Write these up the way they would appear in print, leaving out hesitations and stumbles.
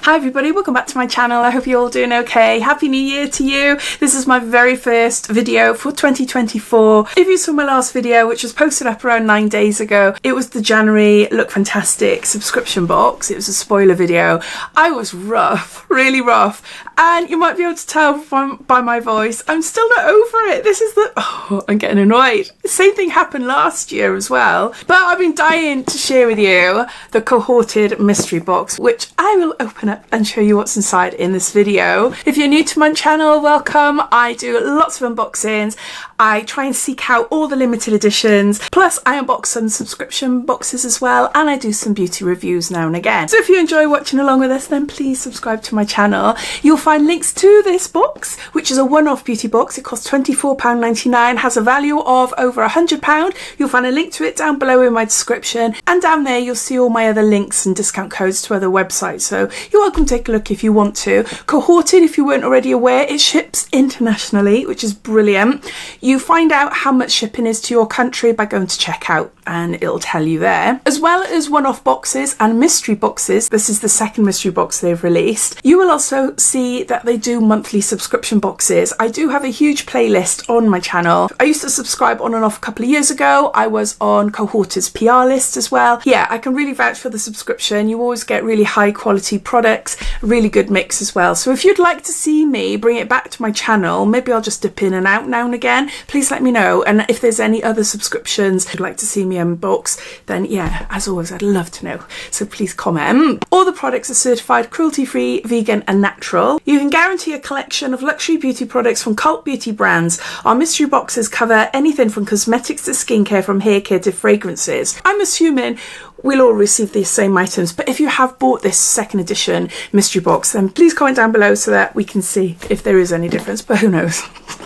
Hi everybody, welcome back to my channel. I hope you're all doing okay. Happy New Year to you. This is my very first video for 2024. If you saw my last video, which was posted up around 9 days ago, it was the January Look Fantastic subscription box. It was a spoiler video. I was rough, really rough. And you might be able to tell by my voice, I'm still not over it. This is I'm getting annoyed. The same thing happened last year as well. But I've been dying to share with you the Cohorted Mystery Box, which I will open up and show you what's inside in this video. If you're new to my channel, welcome. I do lots of unboxings. I try and seek out all the limited editions. Plus I unbox some subscription boxes as well, and I do some beauty reviews now and again. So if you enjoy watching along with us, then please subscribe to my channel. You'll find links to this box, which is a one-off beauty box. It costs £24.99, has a value of over £100. You'll find a link to it down below in my description, and down there you'll see all my other links and discount codes to other websites, so you're welcome to take a look if you want to. Cohorted, if you weren't already aware, it ships internationally, which is brilliant. You find out how much shipping is to your country by going to checkout, and it'll tell you there. As well as one-off boxes and mystery boxes, this is the second mystery box they've released. You will also see that they do monthly subscription boxes. I do have a huge playlist on my channel. I used to subscribe on and off a couple of years ago. I was on Cohorted's PR list as well. Yeah, I can really vouch for the subscription. You always get really high quality products, really good mix as well. So if you'd like to see me bring it back to my channel, maybe I'll just dip in and out now and again, please let me know. And if there's any other subscriptions you'd like to see me unbox, then yeah, as always, I'd love to know. So please comment. All the products are certified cruelty-free, vegan and natural. You can guarantee a collection of luxury beauty products from cult beauty brands. Our mystery boxes cover anything from cosmetics to skincare, from hair care to fragrances. I'm assuming we'll all receive these same items, but if you have bought this second edition mystery box, then please comment down below so that we can see if there is any difference, but who knows.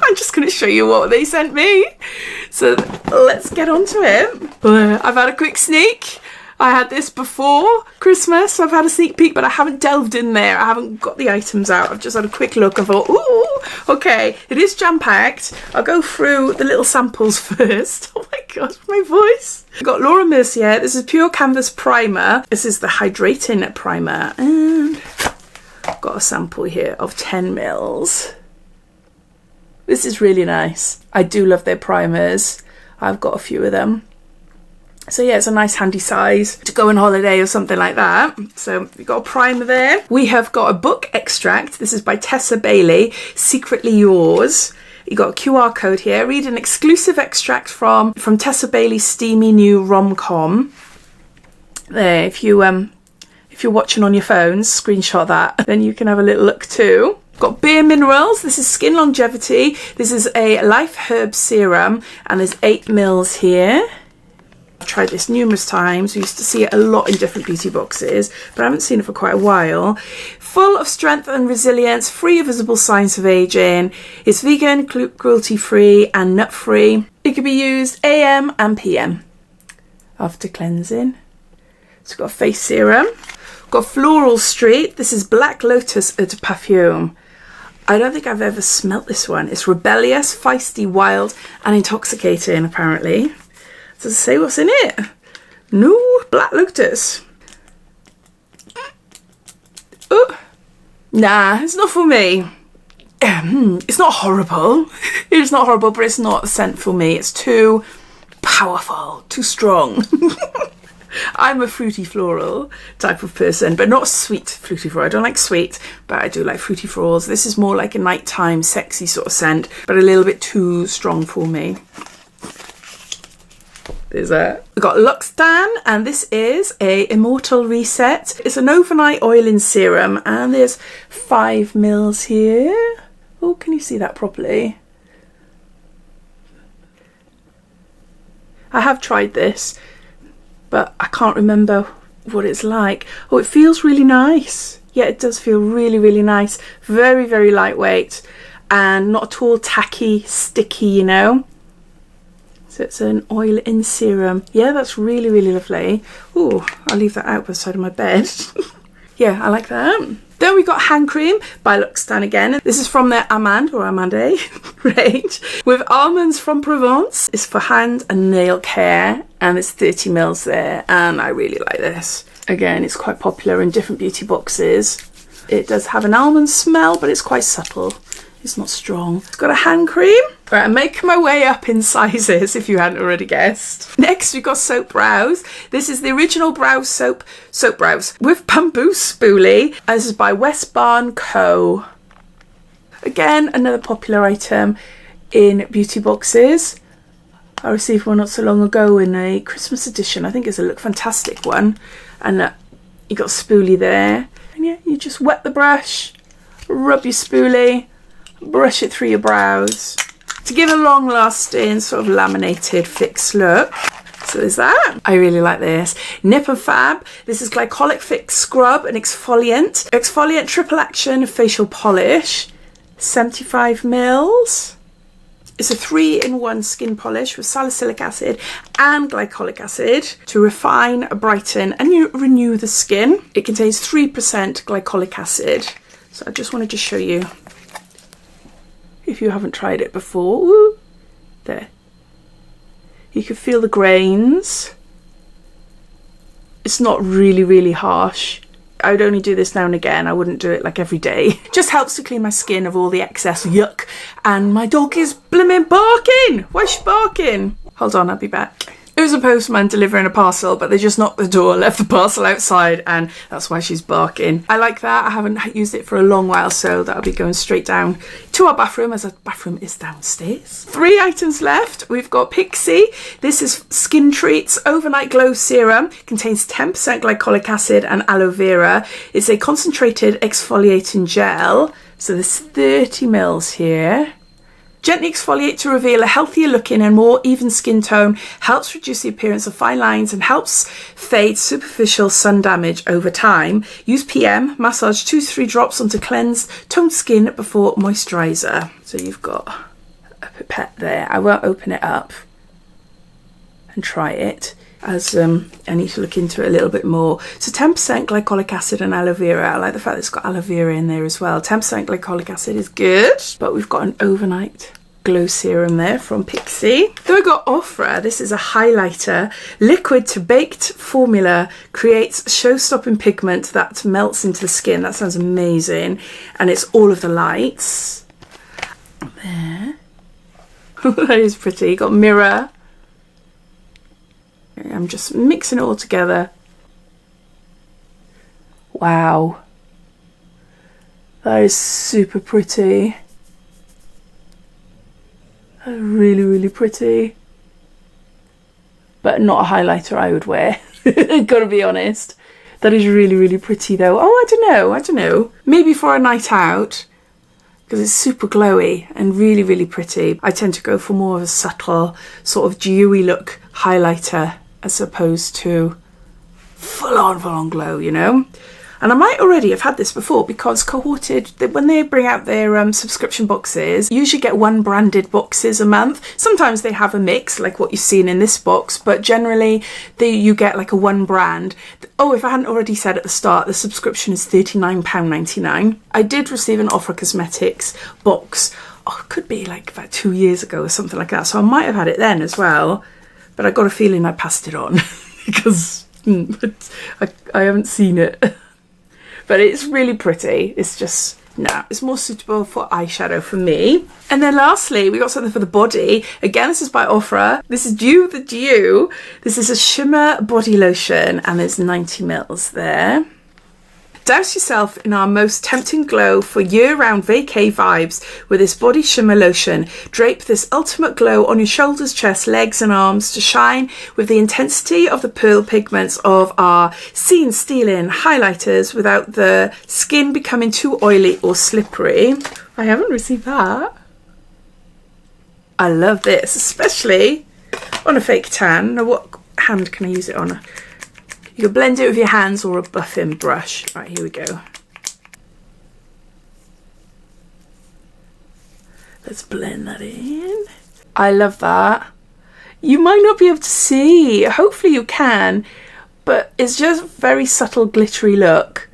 I'm just going to show you what they sent me. So let's get on to it. I've had a quick sneak. I had this before Christmas, so I've had a sneak peek, but I haven't delved in there. I haven't got the items out. I've just had a quick look. I thought, ooh, okay, it is jam-packed. I'll go through the little samples first. Oh my gosh, my voice. I've got Laura Mercier. This is Pure Canvas Primer. This is the Hydrating Primer. And I've got a sample here of 10 mils. This is really nice. I do love their primers. I've got a few of them. So yeah, it's a nice handy size to go on holiday or something like that. So we've got a primer there. We have got a book extract. This is by Tessa Bailey, Secretly Yours. You got a QR code here. Read an exclusive extract from Tessa Bailey's steamy new rom-com. There, if you're watching on your phones, screenshot that. Then you can have a little look too. Got Bare Minerals. This is Skin Longevity. This is a Life Herb Serum, and there's 8 mils here. I've tried this numerous times. We used to see it a lot in different beauty boxes, but I haven't seen it for quite a while. Full of strength and resilience, free of visible signs of aging. It's vegan, cruelty-free and nut-free. It can be used AM and PM after cleansing. It's got a face serum. Got Floral Street. This is Black Lotus Eau de Parfum. I don't think I've ever smelt this one. It's rebellious, feisty, wild and intoxicating, apparently. Does it say what's in it? No, Black Lotus. Oh, nah, it's not for me. It's not horrible. It's not horrible, but it's not a scent for me. It's too powerful, too strong. I'm a fruity floral type of person, but not sweet fruity floral. I don't like sweet, but I do like fruity florals. This is more like a nighttime sexy sort of scent, but a little bit too strong for me. We've got Luxtan, and this is a Immortal Reset. It's an overnight oiling serum, and there's 5 mils here. Oh, can you see that properly? I have tried this, but I can't remember what it's like. Oh, it feels really nice. Yeah, it does feel really, really nice. Very, very lightweight and not at all tacky, sticky, you know. So it's an oil-in serum. Yeah, that's really, really lovely. Oh, I'll leave that out by the side of my bed. Yeah, I like that. Then we got hand cream by Luxtan again. This is from their Amande or Amande range with almonds from Provence. It's for hand and nail care, and it's 30 mils there, and I really like this. Again, it's quite popular in different beauty boxes. It does have an almond smell, but it's quite subtle. It's not strong. It's got a hand cream. Right, I'm making my way up in sizes if you hadn't already guessed. Next, we've got Soap Brows. This is the original brow soap brows with bamboo spoolie. And this is by West Barn Co. Again, another popular item in beauty boxes. I received one not so long ago in a Christmas edition. I think it's a look fantastic one. And you got spoolie there. And yeah, you just wet the brush, rub your spoolie, brush it through your brows to give a long lasting sort of laminated fixed look. So there's that. I really like this. Nip and Fab. This is glycolic fix scrub and exfoliant. Exfoliant triple action facial polish. 75 mils. It's a 3-in-1 skin polish with salicylic acid and glycolic acid to refine, brighten and renew the skin. It contains 3% glycolic acid. So I just wanted to show you if you haven't tried it before. Ooh, there. You can feel the grains. It's not really harsh. I would only do this now and again. I wouldn't do it like every day. Just helps to clean my skin of all the excess yuck. And my dog is blimmin' barking. Why is she barking? Hold on, I'll be back. It was a postman delivering a parcel, but they just knocked the door, left the parcel outside, and that's why she's barking. I like that. I haven't used it for a long while, so that'll be going straight down to our bathroom, as our bathroom is downstairs. 3 items left. We've got Pixie. This is Skin Treats Overnight Glow Serum. Contains 10% glycolic acid and aloe vera. It's a concentrated exfoliating gel. So there's 30 mils here. Gently exfoliate to reveal a healthier looking and more even skin tone, helps reduce the appearance of fine lines and helps fade superficial sun damage over time. Use PM, massage 2 to 3 drops onto cleansed, toned skin before moisturiser. So you've got a pipette there. I won't open it up and try it, as I need to look into it a little bit more. So 10% glycolic acid and aloe vera. I like the fact that it's got aloe vera in there as well. 10% glycolic acid is good, but we've got an overnight glow serum there from Pixie. Then we've got Ofra. This is a highlighter. Liquid to baked formula creates show-stopping pigment that melts into the skin. That sounds amazing. And it's all of the lights. There. That is pretty. You got mirror. I'm just mixing it all together. Wow. That is super pretty. That's really pretty. But not a highlighter I would wear. Gotta be honest. That is really pretty though. Oh, I don't know. Maybe for a night out, because it's super glowy and really pretty. I tend to go for more of a subtle sort of dewy look highlighter as opposed to full on glow, you know. And I might already have had this before, because Cohorted, when they bring out their subscription boxes, you usually get 1 branded boxes a month. Sometimes they have a mix like what you've seen in this box, but generally you get like a 1 brand. Oh, if I hadn't already said at the start, the subscription is £39.99. I did receive an Ofra Cosmetics box, it could be like about 2 years ago or something like that, so I might have had it then as well, but I got a feeling I passed it on because I haven't seen it. But it's really pretty. It's just, it's more suitable for eyeshadow for me. And then lastly, we got something for the body. Again, this is by Ofra. This is Dew the Dew. This is a shimmer body lotion, and there's 90 mils there. Douse yourself in our most tempting glow for year-round vacay vibes with this body shimmer lotion. Drape this ultimate glow on your shoulders, chest, legs and arms to shine with the intensity of the pearl pigments of our scene-stealing highlighters without the skin becoming too oily or slippery. I haven't received that. I love this, especially on a fake tan. Now, what hand can I use it on? You can blend it with your hands or a buffing brush. Right, here we go. Let's blend that in. I love that. You might not be able to see, hopefully you can, but it's just very subtle glittery look.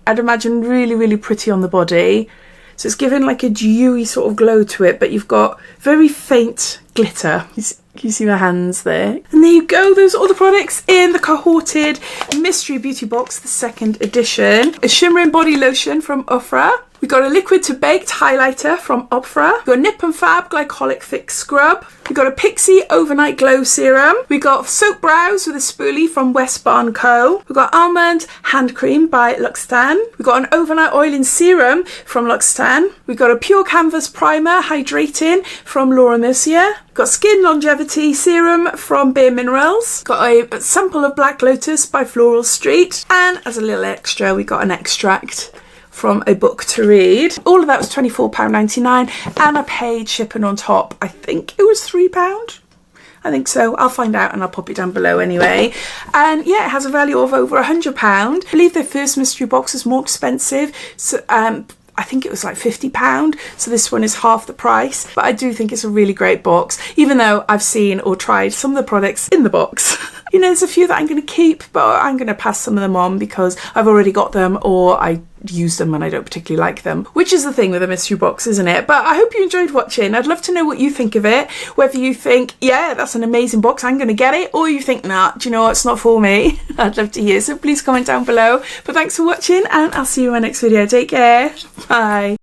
I'd imagine really pretty on the body. So it's given like a dewy sort of glow to it, but you've got very faint glitter. You see my hands there? And there you go, those are all the products in the Cohorted Mystery Beauty Box, the 2nd edition. A shimmering body lotion from Ofra. We got a liquid to baked highlighter from Opera. We got Nip and Fab Glycolic Fix Scrub. We got a Pixie Overnight Glow Serum. We got Soap Brows with a Spoolie from West Barn Co. We got Almond Hand Cream by L'Occitane. We got an Overnight Oiling Serum from L'Occitane. We got a Pure Canvas Primer Hydrating from Laura Mercier. Got Skin Longevity Serum from Bare Minerals. Got a sample of Black Lotus by Floral Street. And as a little extra, we got an extract from a book to read. All of that was £24.99 and I paid shipping on top. I think it was £3. I think so. I'll find out and I'll pop it down below anyway. And yeah, it has a value of over £100. I believe their first mystery box is more expensive. So I think it was like £50, so this one is half the price. But I do think it's a really great box, even though I've seen or tried some of the products in the box. You know, there's a few that I'm going to keep, but I'm going to pass some of them on because I've already got them or I use them and I don't particularly like them, which is the thing with a mystery box, isn't it? But I hope you enjoyed watching. I'd love to know what you think of it, whether you think, yeah, that's an amazing box, I'm going to get it, or you think, nah, do you know what, it's not for me. I'd love to hear, so please comment down below. But thanks for watching and I'll see you in my next video. Take care. Bye.